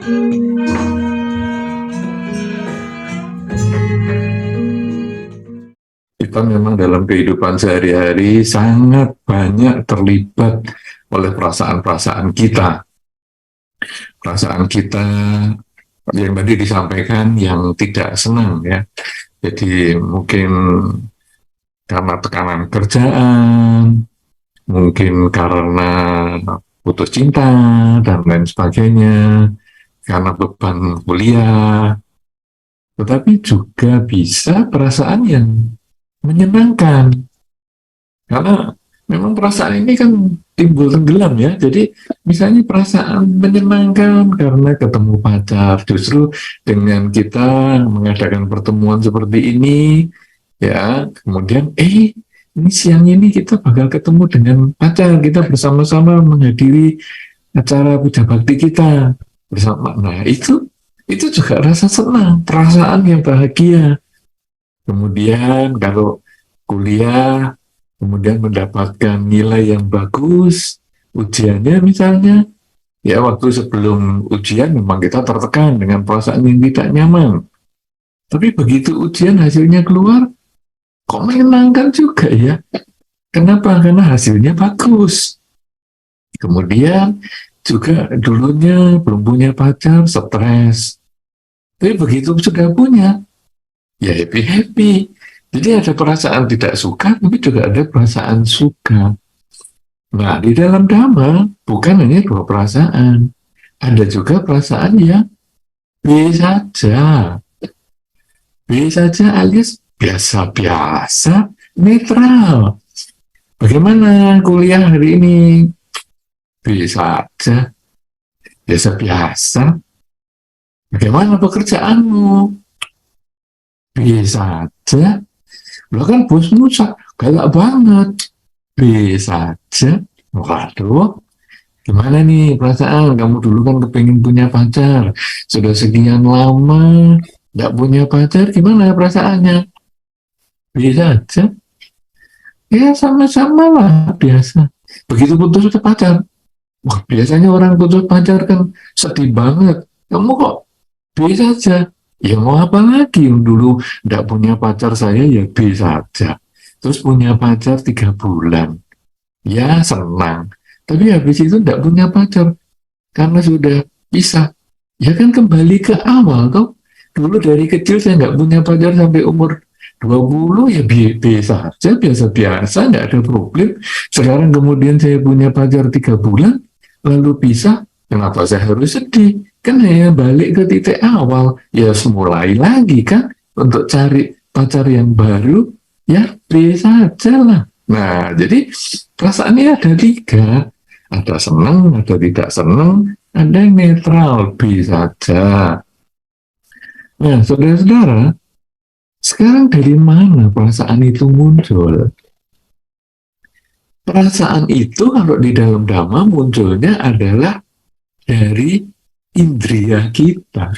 Kita memang dalam kehidupan sehari-hari sangat banyak terlibat oleh perasaan-perasaan kita. Perasaan kita yang tadi disampaikan yang tidak senang ya. Jadi mungkin karena tekanan kerjaan, mungkin karena putus cinta dan lain sebagainya, karena beban kuliah, tetapi juga bisa perasaan yang menyenangkan. Karena memang perasaan ini kan timbul tenggelam ya. Jadi misalnya perasaan menyenangkan karena ketemu pacar. Justru dengan kita mengadakan pertemuan seperti ini, ya, kemudian ini siang ini kita bakal ketemu dengan pacar. Kita bersama-sama menghadiri acara puja bakti kita bersama. Nah, itu juga rasa senang, perasaan yang bahagia. Kemudian kalau kuliah, kemudian mendapatkan nilai yang bagus, ujiannya misalnya, ya waktu sebelum ujian memang kita tertekan dengan perasaan yang tidak nyaman. Tapi begitu ujian hasilnya keluar, kok menyenangkan juga ya. Kenapa? Karena hasilnya bagus. Kemudian juga dulunya belum punya pacar, stres. Tapi begitu sudah punya, ya happy-happy. Jadi ada perasaan tidak suka, tapi juga ada perasaan suka. Nah, di dalam Dhamma, bukan hanya dua perasaan. Ada juga perasaan yang B saja. B saja alias biasa-biasa, netral. Bagaimana kuliah hari ini? B saja, biasa-biasa. Bagaimana pekerjaanmu? B saja. Lo kan bosmu galak banget. B saja. Waduh, gimana nih perasaan? Kamu dulu kan kepengen punya pacar. Sudah sekian lama nggak punya pacar, gimana perasaannya? B saja. Ya sama-sama lah, biasa. Begitu putus udah pacar. Wah, biasanya orang putus pacar kan sedih banget. Kamu kok B saja? Ya mau apa lagi? Dulu nggak punya pacar saya ya B saja. Terus punya pacar 3 bulan. Ya senang. Tapi habis itu nggak punya pacar. Karena sudah pisah. Ya kan kembali ke awal toh. Dulu dari kecil saya nggak punya pacar sampai umur 20 ya biasa saja, biasa-biasa, nggak ada problem. Sekarang kemudian saya punya pacar 3 bulan, lalu pisah, kenapa saya harus sedih? Kan hanya balik ke titik awal, ya mulai lagi kan, untuk cari pacar yang baru, ya biasa saja lah. Nah, jadi perasaannya ada 3, ada senang, ada tidak senang, ada yang netral, bisa saja. Nah, saudara-saudara, sekarang dari mana perasaan itu muncul? Perasaan itu kalau di dalam Dhamma munculnya adalah dari indria kita.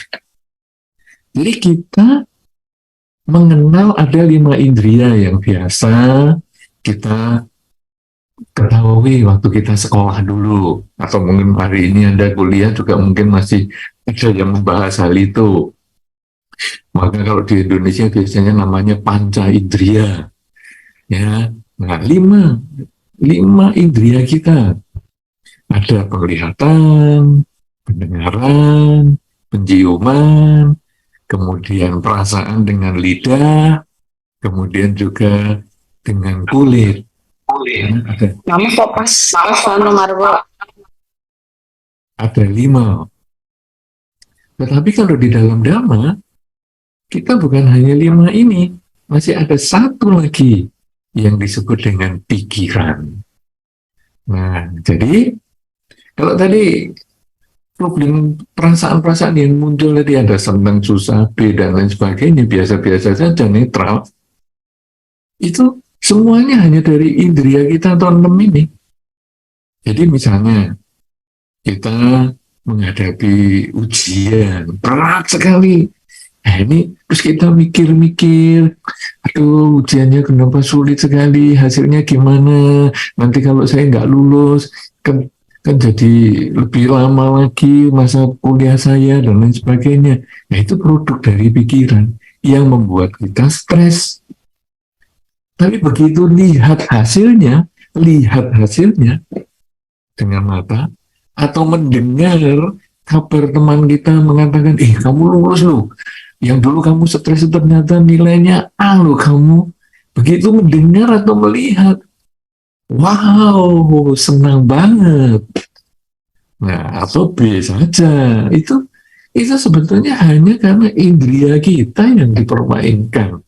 Jadi kita mengenal ada 5 indria yang biasa kita ketahui waktu kita sekolah dulu. Atau mungkin hari ini Anda kuliah juga mungkin masih ada yang membahas hal itu. Maka kalau di Indonesia biasanya namanya panca indria. Ya, nah 5 indria kita. Ada penglihatan, pendengaran, penciuman, kemudian perasaan dengan lidah, kemudian juga dengan kulit. Ya, Mama kok pas nomor ada 5. Tetapi kalau di dalam Dhamma, kita bukan hanya 5 ini, masih ada 1 lagi yang disebut dengan pikiran. Nah, jadi kalau tadi problem perasaan-perasaan yang muncul tadi ada senang, susah, B, dan lain sebagainya, biasa-biasa saja, netral, itu semuanya hanya dari indria kita atau 6 ini. Jadi misalnya, kita menghadapi ujian, berat sekali. Nah ini, terus kita mikir-mikir, aduh ujiannya kenapa sulit sekali, hasilnya gimana, nanti kalau saya nggak lulus, kan jadi lebih lama lagi masa kuliah saya dan lain sebagainya. Nah, itu produk dari pikiran yang membuat kita stres. Tapi begitu lihat hasilnya dengan mata, atau mendengar kabar teman kita mengatakan, kamu lulus loh, yang dulu kamu stres ternyata nilainya A loh kamu. Begitu mendengar atau melihat, wow, senang banget. Nah, atau B saja. Itu sebetulnya hanya karena indera kita yang dipermainkan.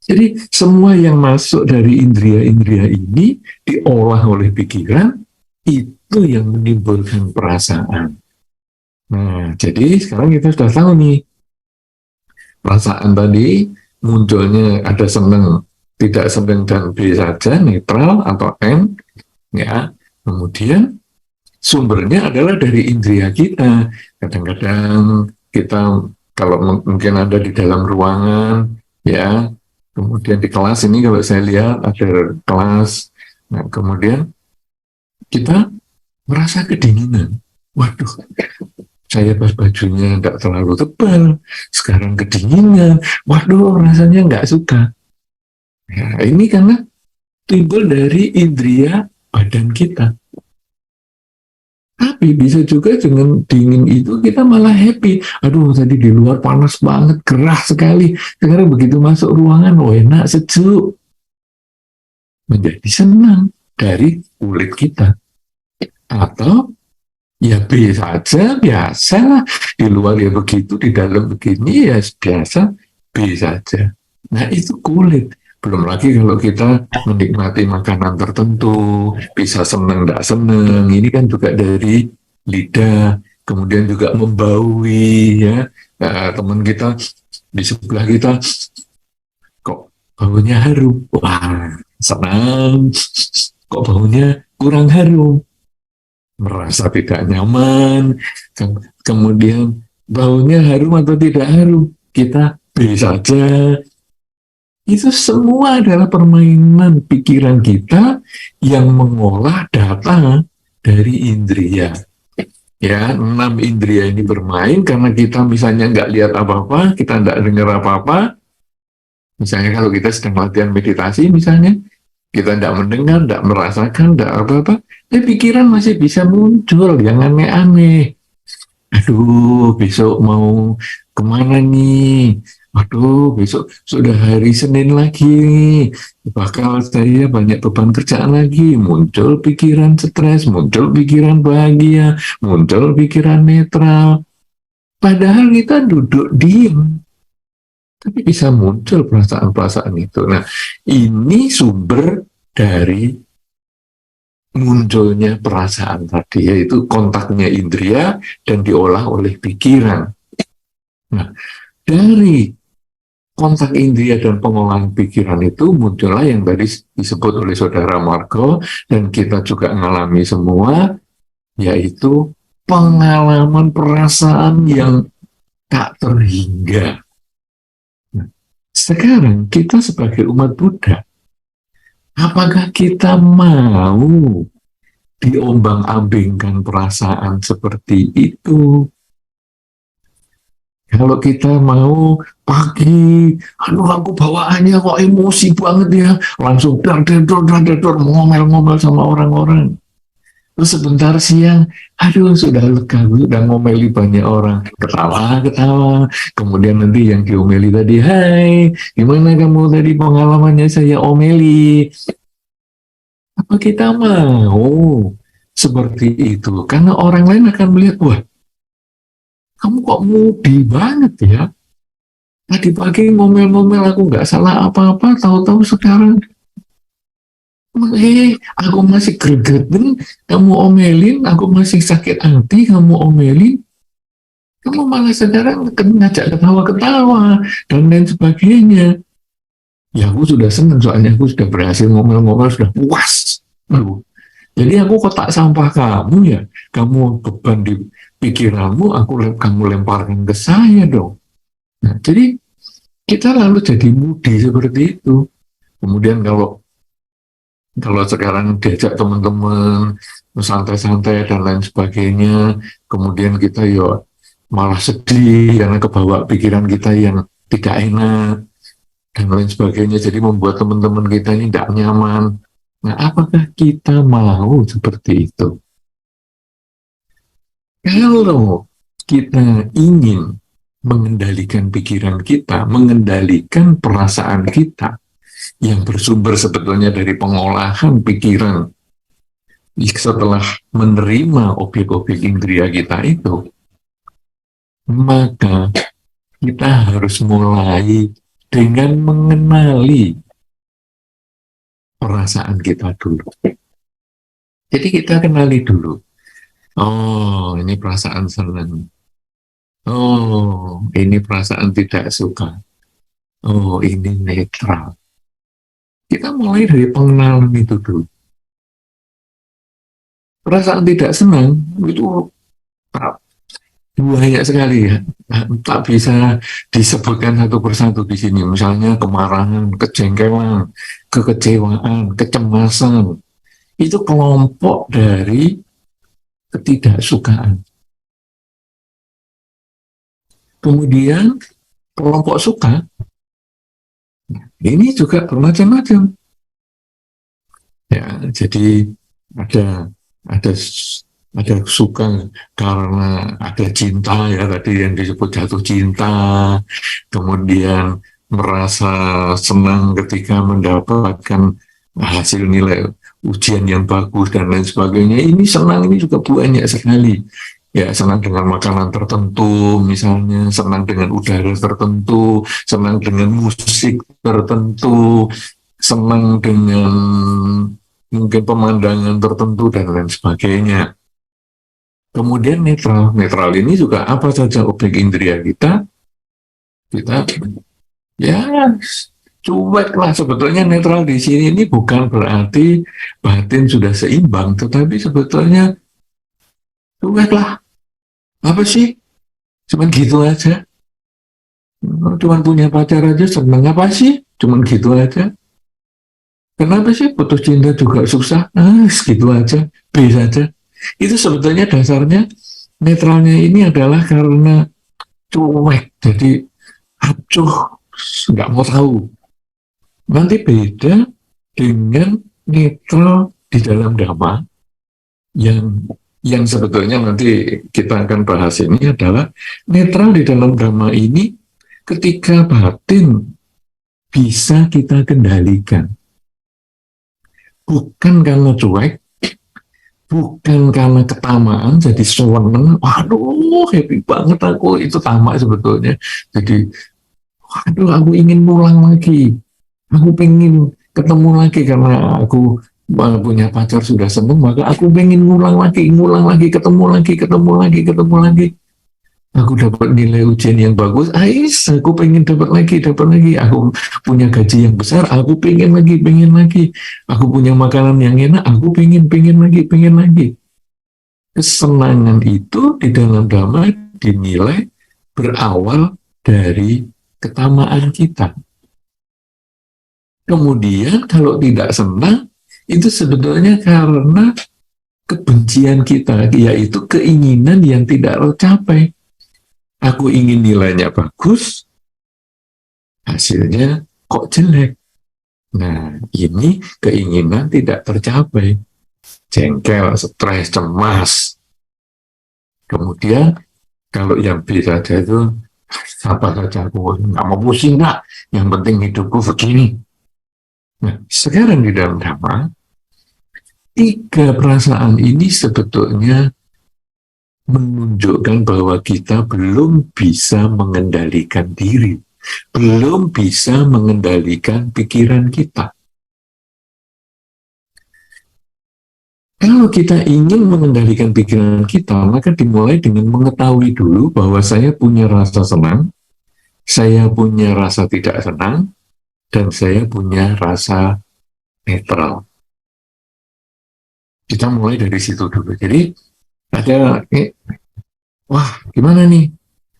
Jadi semua yang masuk dari indera-indera ini diolah oleh pikiran, itu yang menimbulkan perasaan. Nah, jadi sekarang kita sudah tahu nih, perasaan tadi munculnya ada senang, tidak senang, dan B saja, netral atau N, ya. Kemudian sumbernya adalah dari indera kita. Kadang-kadang kita kalau mungkin ada di dalam ruangan, ya, kemudian di kelas ini kalau saya lihat ada kelas, nah kemudian kita merasa kedinginan. Waduh, saya pas bajunya nggak terlalu tebal, sekarang kedinginan. Waduh, rasanya nggak suka. Ya, ini karena timbul dari indera badan kita. Tapi bisa juga dengan dingin itu kita malah happy. Aduh, tadi di luar panas banget, gerah sekali. Sekarang begitu masuk ruangan, enak, sejuk. Menjadi senang dari kulit kita. Atau ya B saja, biasa lah. Di luar ya begitu, di dalam begini ya biasa, B saja. Nah, itu kulit. Belum lagi kalau kita menikmati makanan tertentu, bisa seneng, tidak seneng. Ini kan juga dari lidah, kemudian juga membaui, ya. Nah, teman kita di sebelah kita, kok baunya harum? Wah, senang. Kok baunya kurang harum? Merasa tidak nyaman. Kemudian baunya harum atau tidak harum? Kita B saja. Itu semua adalah permainan pikiran kita yang mengolah data dari indera. Ya, 6 indera ini bermain karena kita misalnya nggak lihat apa-apa, kita nggak dengar apa-apa. Misalnya kalau kita sedang latihan meditasi misalnya, kita nggak mendengar, nggak merasakan, nggak apa-apa, pikiran masih bisa muncul yang aneh-aneh. Aduh, besok mau kemana nih? Waduh, besok sudah hari Senin lagi. Bakal saya banyak beban kerjaan lagi. Muncul pikiran stres, muncul pikiran bahagia, muncul pikiran netral. Padahal kita duduk diam, tapi bisa muncul perasaan-perasaan itu. Nah, ini sumber dari munculnya perasaan tadi, yaitu kontaknya indera dan diolah oleh pikiran. Nah, dari kontak indera dan pengolahan pikiran itu muncullah yang tadi disebut oleh saudara Marco, dan kita juga mengalami semua, yaitu pengalaman perasaan yang tak terhingga. Nah, sekarang kita sebagai umat Buddha, apakah kita mau diombang-ambingkan perasaan seperti itu? Kalau kita mau pagi, aduh aku bawaannya kok emosi banget ya, langsung dar, ngomel-ngomel sama orang-orang. Terus sebentar siang, aduh sudah lega, sudah ngomeli banyak orang, ketawa-ketawa. Kemudian nanti yang diomeli tadi, hai, gimana kamu tadi pengalamannya saya omeli? Apa kita mau seperti itu? Karena orang lain akan melihat, wah, kamu kok mudi banget ya? Tadi pagi ngomel-ngomel aku nggak salah apa-apa, tahu-tahu sekarang, aku masih gregetan, kamu omelin, aku masih sakit hati, kamu omelin, kamu malah sekarang ngajak ketawa-ketawa, dan lain sebagainya. Ya aku sudah senang, soalnya aku sudah berhasil ngomel-ngomel, sudah puas. Jadi aku kotak sampah kamu ya, kamu beban di pikiranmu, kamu lemparkan ke saya dong. Nah, jadi kita lalu jadi mudi seperti itu. Kemudian kalau Kalau sekarang diajak teman-teman santai-santai dan lain sebagainya, kemudian kita ya malah sedih karena kebawa pikiran kita yang tidak enak dan lain sebagainya. Jadi membuat teman-teman kita ini tidak nyaman. Nah, apakah kita mau seperti itu? Kalau kita ingin mengendalikan pikiran kita, mengendalikan perasaan kita, yang bersumber sebetulnya dari pengolahan pikiran setelah menerima objek-objek indera kita itu, maka kita harus mulai dengan mengenali perasaan kita dulu. Jadi kita kenali dulu. Oh, ini perasaan senang. Oh, ini perasaan tidak suka. Oh, ini netral. Kita mulai dari pengenalan itu dulu. Perasaan tidak senang itu banyak sekali ya. Tak bisa disebutkan satu persatu di sini. Misalnya kemarahan, kejengkelan, kekecewaan, kecemasan. Itu kelompok dari ketidaksukaan. Kemudian kelompok suka, ini juga bermacam-macam. Ya, jadi ada ada ada suka karena ada cinta ya tadi yang disebut jatuh cinta, kemudian merasa senang ketika mendapatkan hasil nilai ujian yang bagus dan lain sebagainya. Ini senang ini juga banyak sekali. Ya, senang dengan makanan tertentu, misalnya senang dengan udara tertentu, senang dengan musik tertentu, senang dengan mungkin pemandangan tertentu dan lain sebagainya. Kemudian netral, netral ini juga apa saja objek indera kita ya cuek lah. Sebetulnya netral di sini ini bukan berarti batin sudah seimbang, tetapi sebetulnya cuek lah. Apa sih? Cuman gitu aja. Cuman punya pacar aja seneng apa sih? Cuman gitu aja. Kenapa sih putus cinta juga susah? Segitu aja, B saja. Itu sebetulnya dasarnya netralnya ini adalah karena cuek, jadi acuh, nggak mau tahu. Nanti beda dengan netral di dalam dhamma yang sebetulnya nanti kita akan bahas ini adalah netral di dalam dhamma ini ketika batin bisa kita kendalikan. Bukan karena cuek, bukan karena ketamaan, jadi seneng, waduh happy banget aku, itu tamak sebetulnya. Jadi, waduh aku ingin pulang lagi, aku pengen ketemu lagi karena aku punya pacar sudah seneng, maka aku pengen ngulang lagi, ketemu lagi, ketemu lagi, ketemu lagi. Aku dapat nilai ujian yang bagus, aku pengen dapat lagi, aku punya gaji yang besar, aku pengen lagi, aku punya makanan yang enak, aku pengen lagi. Kesenangan itu di dalam dhamma dinilai berawal dari ketamaan kita. Kemudian kalau tidak senang, itu sebetulnya karena kebencian kita, yaitu keinginan yang tidak tercapai. Aku ingin nilainya bagus, hasilnya kok jelek. Nah, ini keinginan tidak tercapai. Jengkel, stres, cemas. Kemudian, kalau yang B saja itu, apa saja aku nggak mau pusing, nggak. Yang penting hidupku begini. Nah, sekarang di dalam dhamma, tiga perasaan ini sebetulnya menunjukkan bahwa kita belum bisa mengendalikan diri, belum bisa mengendalikan pikiran kita. Kalau kita ingin mengendalikan pikiran kita, maka dimulai dengan mengetahui dulu bahwa saya punya rasa senang, saya punya rasa tidak senang, dan saya punya rasa netral. Kita mulai dari situ dulu. Jadi, ada wah gimana nih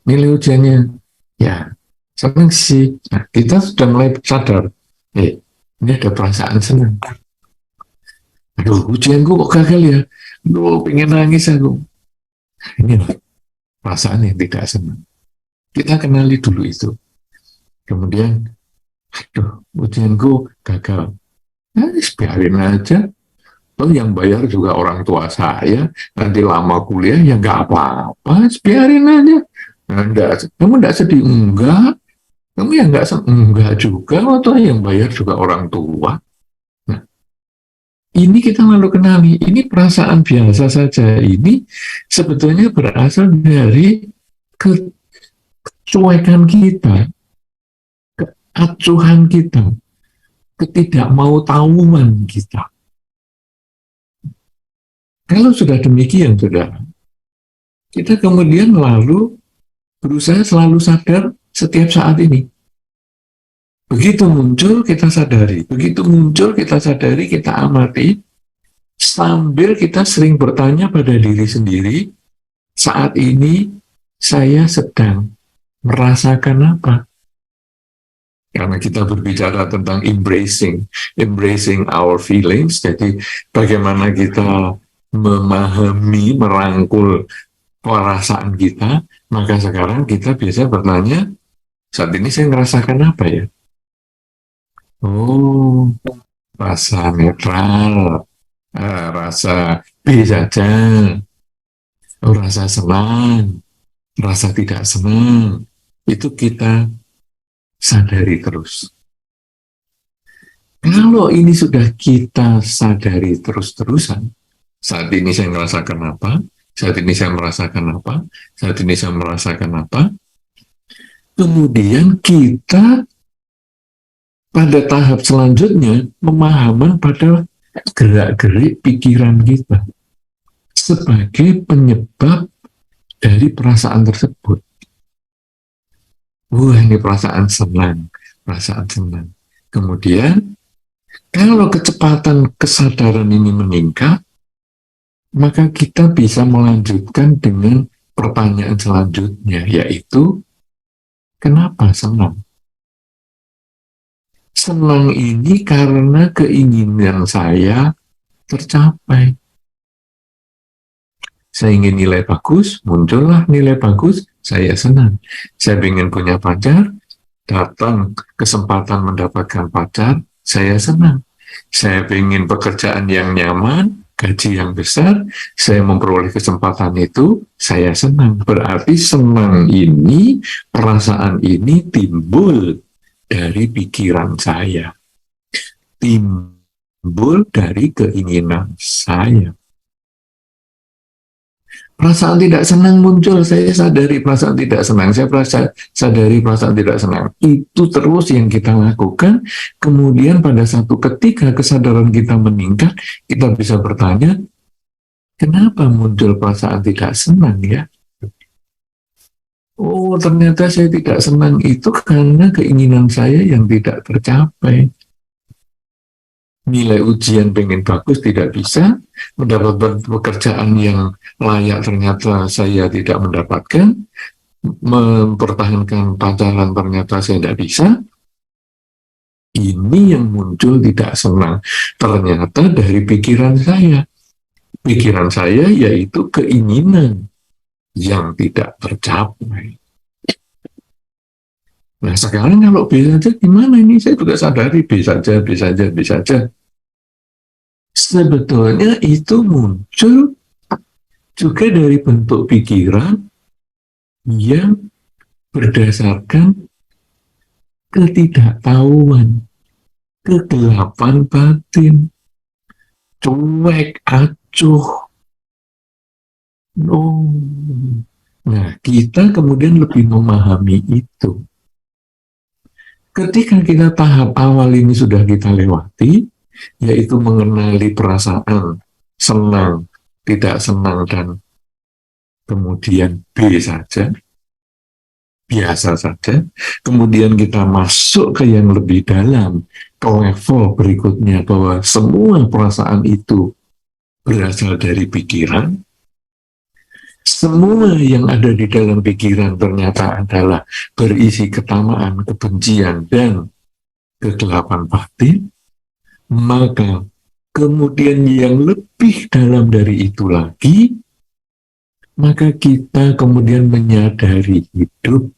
nilai ujiannya, ya senang sih. Nah, kita sudah mulai sadar ini ada perasaan senang, Aduh, ujianku kok gagal ya. Aduh, pengen nangis aku. Ini loh, perasaan yang tidak senang. Kita kenali dulu itu. Kemudian, aduh, ujianku gagal. Biarin aja. Oh, yang bayar juga orang tua saya. Nanti lama kuliah ya nggak apa-apa. Biarin aja. Nah, enggak, kamu enggak sedih? Enggak. Kamu ya enggak enggak juga. Atau yang bayar juga orang tua. Nah, ini kita lalu kenali. Ini perasaan biasa saja. Ini sebetulnya berasal dari kecuekan kita, keacuhan kita, ketidakmau-tahuan kita. Kalau sudah demikian, sudah, kita kemudian lalu berusaha selalu sadar setiap saat ini. Begitu muncul, kita sadari. Begitu muncul, kita sadari, kita amati, sambil kita sering bertanya pada diri sendiri, saat ini saya sedang merasakan apa? Karena kita berbicara tentang embracing our feelings, jadi bagaimana kita memahami, merangkul perasaan kita, maka sekarang kita biasa bertanya, saat ini saya merasakan apa ya? Oh, rasa netral, rasa B saja, oh, rasa senang, rasa tidak senang, itu kita sadari terus. Kalau ini sudah kita sadari terus-terusan, saat ini saya merasakan apa, saat ini saya merasakan apa, saat ini saya merasakan apa, kemudian kita pada tahap selanjutnya pemahaman pada gerak-gerik pikiran kita sebagai penyebab dari perasaan tersebut. Wah, ini perasaan senang, perasaan senang. Kemudian, kalau kecepatan kesadaran ini meningkat, maka kita bisa melanjutkan dengan pertanyaan selanjutnya, yaitu, kenapa senang? Senang ini karena keinginan saya tercapai. Saya ingin nilai bagus, muncullah nilai bagus, saya senang. Saya ingin punya pacar, datang kesempatan mendapatkan pacar, saya senang. Saya ingin pekerjaan yang nyaman, gaji yang besar, saya memperoleh kesempatan itu, saya senang. Berarti senang ini, perasaan ini timbul dari pikiran saya, timbul dari keinginan saya. Perasaan tidak senang muncul, saya sadari perasaan tidak senang, saya sadari perasaan tidak senang. Itu terus yang kita lakukan, kemudian pada satu ketika kesadaran kita meningkat, kita bisa bertanya, kenapa muncul perasaan tidak senang ya? Oh, ternyata saya tidak senang itu karena keinginan saya yang tidak tercapai. Nilai ujian pengen bagus tidak bisa, mendapat pekerjaan yang layak ternyata saya tidak mendapatkan, mempertahankan pacaran ternyata saya tidak bisa. Ini yang muncul tidak senang. Ternyata dari pikiran saya. Pikiran saya yaitu keinginan yang tidak tercapai. Nah sekarang kalau B saja gimana ini? Saya juga sadari B saja, B saja, B saja. Sebetulnya itu muncul juga dari bentuk pikiran yang berdasarkan ketidaktahuan, kegelapan batin, cuek, acuh. Oh. Nah, kita kemudian lebih memahami itu. Ketika kita tahap awal ini sudah kita lewati, yaitu mengenali perasaan senang, tidak senang, dan kemudian B saja, biasa saja, kemudian kita masuk ke yang lebih dalam, ke level berikutnya, bahwa semua perasaan itu berasal dari pikiran. Semua yang ada di dalam pikiran ternyata adalah berisi ketamaan, kebencian, dan kegelapan batin. Maka kemudian yang lebih dalam dari itu lagi, maka kita kemudian menyadari hidup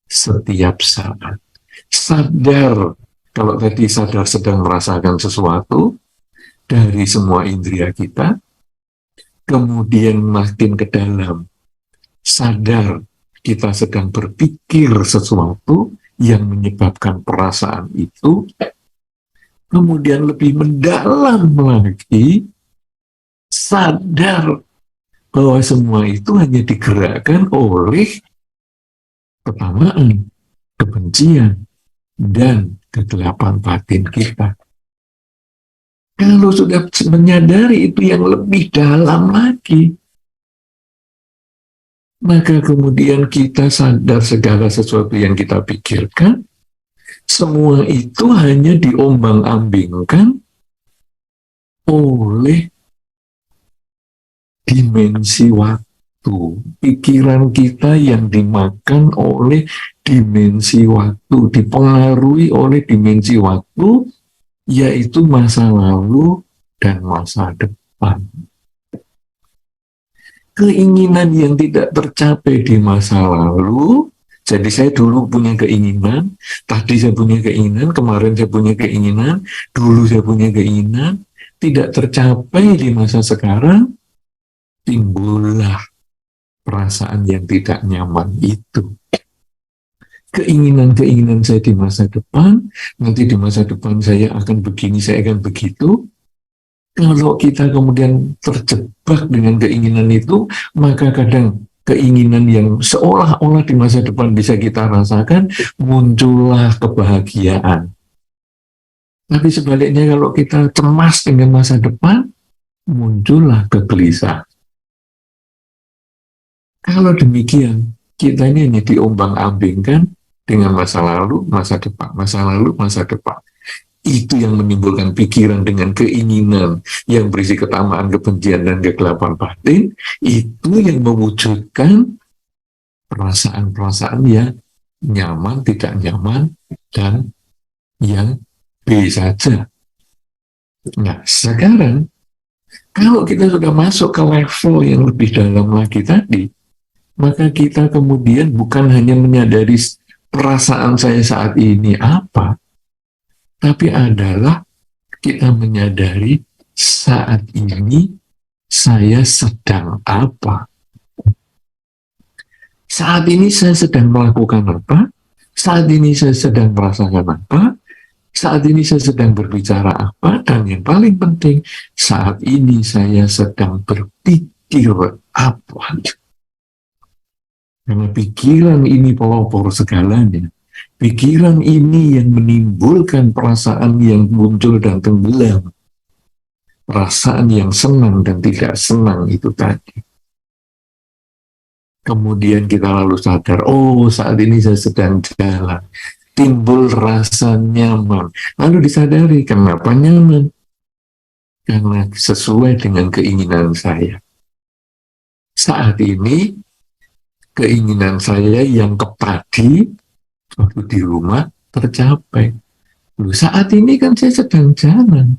setiap saat. Sadar, kalau tadi sadar sedang merasakan sesuatu dari semua indera kita, kemudian makin ke dalam, sadar kita sedang berpikir sesuatu yang menyebabkan perasaan itu, kemudian lebih mendalam lagi, sadar bahwa semua itu hanya digerakkan oleh ketamaan, kebencian, dan kegelapan batin kita. Kalau sudah menyadari itu yang lebih dalam lagi, maka kemudian kita sadar segala sesuatu yang kita pikirkan, semua itu hanya diombang-ambingkan oleh dimensi waktu. Pikiran kita yang dimakan oleh dimensi waktu, dipengaruhi oleh dimensi waktu, yaitu masa lalu dan masa depan. Keinginan yang tidak tercapai di masa lalu, jadi saya dulu punya keinginan, tadi saya punya keinginan, kemarin saya punya keinginan, dulu saya punya keinginan, tidak tercapai di masa sekarang, timbullah perasaan yang tidak nyaman itu. Keinginan-keinginan saya di masa depan, nanti di masa depan saya akan begini, saya akan begitu. Kalau kita kemudian terjebak dengan keinginan itu, maka kadang keinginan yang seolah-olah di masa depan bisa kita rasakan, muncullah kebahagiaan. Tapi sebaliknya kalau kita cemas dengan masa depan, muncullah kegelisahan. Kalau demikian, kita ini hanya diombang-ambingkan dengan masa lalu, masa depan, masa lalu, masa depan. Itu yang menimbulkan pikiran dengan keinginan yang berisi ketamaan, kebencian, dan kegelapan batin. Itu yang mewujudkan perasaan-perasaan yang nyaman, tidak nyaman, dan yang B saja. Nah, sekarang, kalau kita sudah masuk ke level yang lebih dalam lagi tadi, maka kita kemudian bukan hanya menyadari perasaan saya saat ini apa, tapi adalah kita menyadari saat ini saya sedang apa. Saat ini saya sedang melakukan apa, saat ini saya sedang merasakan apa, saat ini saya sedang berbicara apa, dan yang paling penting, saat ini saya sedang berpikir apa. Karena pikiran ini pelopor segalanya. Pikiran ini yang menimbulkan perasaan yang muncul dan tenggelam. Perasaan yang senang dan tidak senang itu tadi. Kemudian kita lalu sadar, oh saat ini saya sedang jalan. Timbul rasa nyaman. Lalu disadari, kenapa nyaman? Karena sesuai dengan keinginan saya. Saat ini, keinginan saya yang tadi waktu di rumah tercapai. Saat ini kan saya sedang jalan.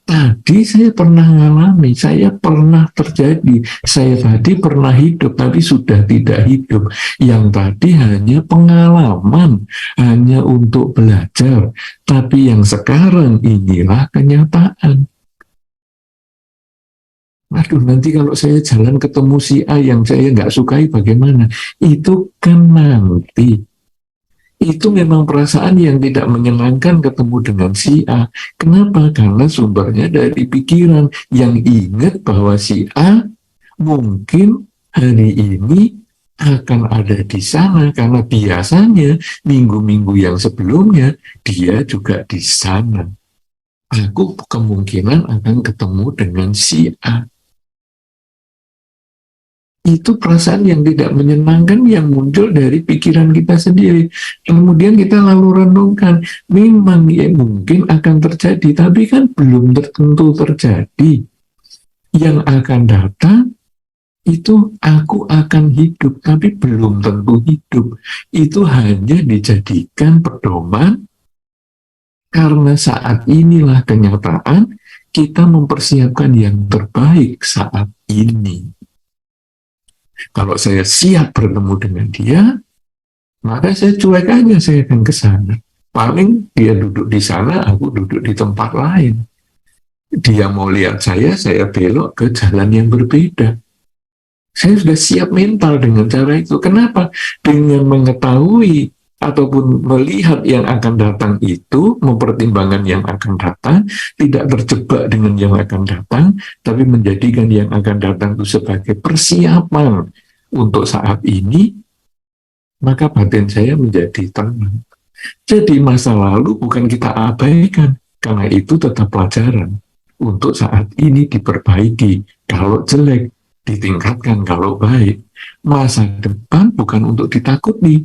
Tadi saya pernah mengalami, saya pernah terjadi, saya tadi pernah hidup, tapi sudah tidak hidup. Yang tadi hanya pengalaman, hanya untuk belajar. Tapi yang sekarang inilah kenyataan. Aduh, nanti kalau saya jalan ketemu si A yang saya nggak sukai bagaimana? Itu kan nanti. Itu memang perasaan yang tidak menyenangkan ketemu dengan si A. Kenapa? Karena sumbernya dari pikiran yang ingat bahwa si A mungkin hari ini akan ada di sana. Karena biasanya minggu-minggu yang sebelumnya dia juga di sana. Aku kemungkinan akan ketemu dengan si A. Itu perasaan yang tidak menyenangkan yang muncul dari pikiran kita sendiri. Kemudian kita lalu renungkan, memang ya mungkin akan terjadi, tapi kan belum tentu terjadi. Yang akan datang, itu aku akan hidup, tapi belum tentu hidup. Itu hanya dijadikan pedoman, karena saat inilah kenyataan, kita mempersiapkan yang terbaik saat ini. Kalau saya siap bertemu dengan dia, maka saya cuek aja, saya akan ke sana. Paling dia duduk di sana, aku duduk di tempat lain. Dia mau lihat saya belok ke jalan yang berbeda. Saya sudah siap mental dengan cara itu. Kenapa? Dengan mengetahui ataupun melihat yang akan datang itu, mempertimbangkan yang akan datang, tidak terjebak dengan yang akan datang, tapi menjadikan yang akan datang itu sebagai persiapan untuk saat ini, maka batin saya menjadi tenang. Jadi masa lalu bukan kita abaikan, karena itu tetap pelajaran. Untuk saat ini diperbaiki, kalau jelek, ditingkatkan kalau baik. Masa depan bukan untuk ditakuti,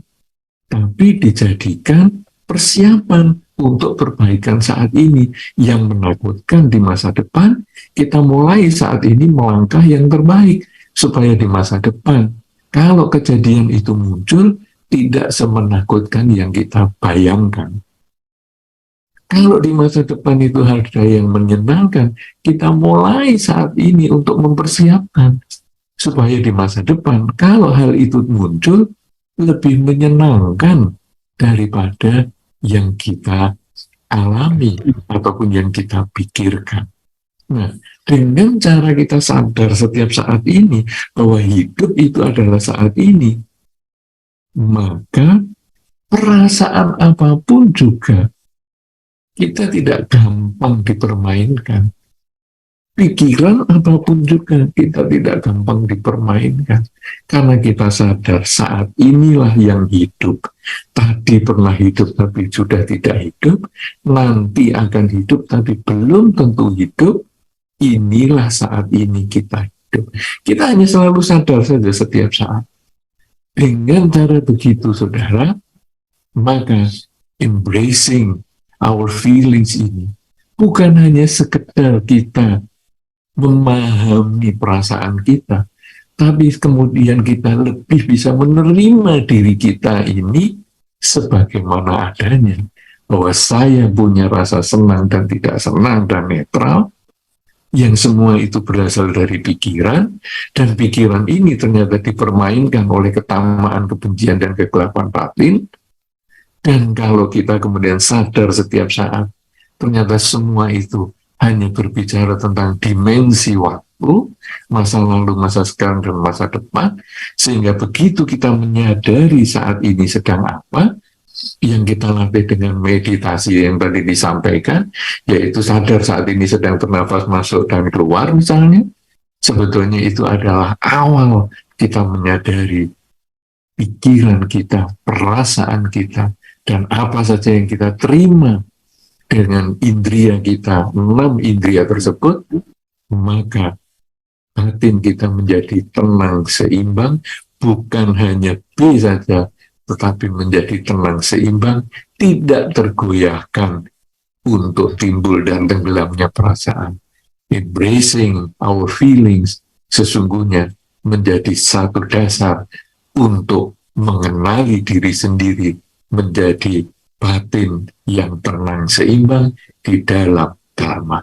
tapi dijadikan persiapan untuk perbaikan saat ini. Yang menakutkan di masa depan, kita mulai saat ini melangkah yang terbaik, supaya di masa depan, kalau kejadian itu muncul, tidak semenakutkan yang kita bayangkan. Kalau di masa depan itu ada yang menyenangkan, kita mulai saat ini untuk mempersiapkan supaya di masa depan, kalau hal itu muncul, lebih menyenangkan daripada yang kita alami ataupun yang kita pikirkan. Nah, dengan cara kita sadar setiap saat ini bahwa hidup itu adalah saat ini, maka perasaan apapun juga kita tidak gampang dipermainkan. Pikiran apapun juga kita tidak gampang dipermainkan. Karena kita sadar saat inilah yang hidup. Tadi pernah hidup tapi sudah tidak hidup. Nanti akan hidup tapi belum tentu hidup. Inilah saat ini kita hidup. Kita hanya selalu sadar saja setiap saat. Dengan cara begitu, saudara, maka embracing our feelings ini bukan hanya sekedar kita memahami perasaan kita, tapi kemudian kita lebih bisa menerima diri kita ini sebagaimana adanya, bahwa saya punya rasa senang dan tidak senang dan netral, yang semua itu berasal dari pikiran, dan pikiran ini ternyata dipermainkan oleh ketamaan, kebencian, dan kegelapan batin. Dan kalau kita kemudian sadar setiap saat, ternyata semua itu hanya berbicara tentang dimensi waktu, masa lalu, masa sekarang, dan masa depan, sehingga begitu kita menyadari saat ini sedang apa, yang kita latih dengan meditasi yang tadi disampaikan, yaitu sadar saat ini sedang bernafas masuk dan keluar misalnya, sebetulnya itu adalah awal kita menyadari pikiran kita, perasaan kita, dan apa saja yang kita terima dengan indria kita, 6 indria tersebut, maka batin kita menjadi tenang, seimbang, bukan hanya B saja, tetapi menjadi tenang, seimbang, tidak tergoyahkan untuk timbul dan tenggelamnya perasaan. Embracing our feelings sesungguhnya menjadi satu dasar untuk mengenali diri sendiri, menjadi batin yang tenang, seimbang di dalam Dharma.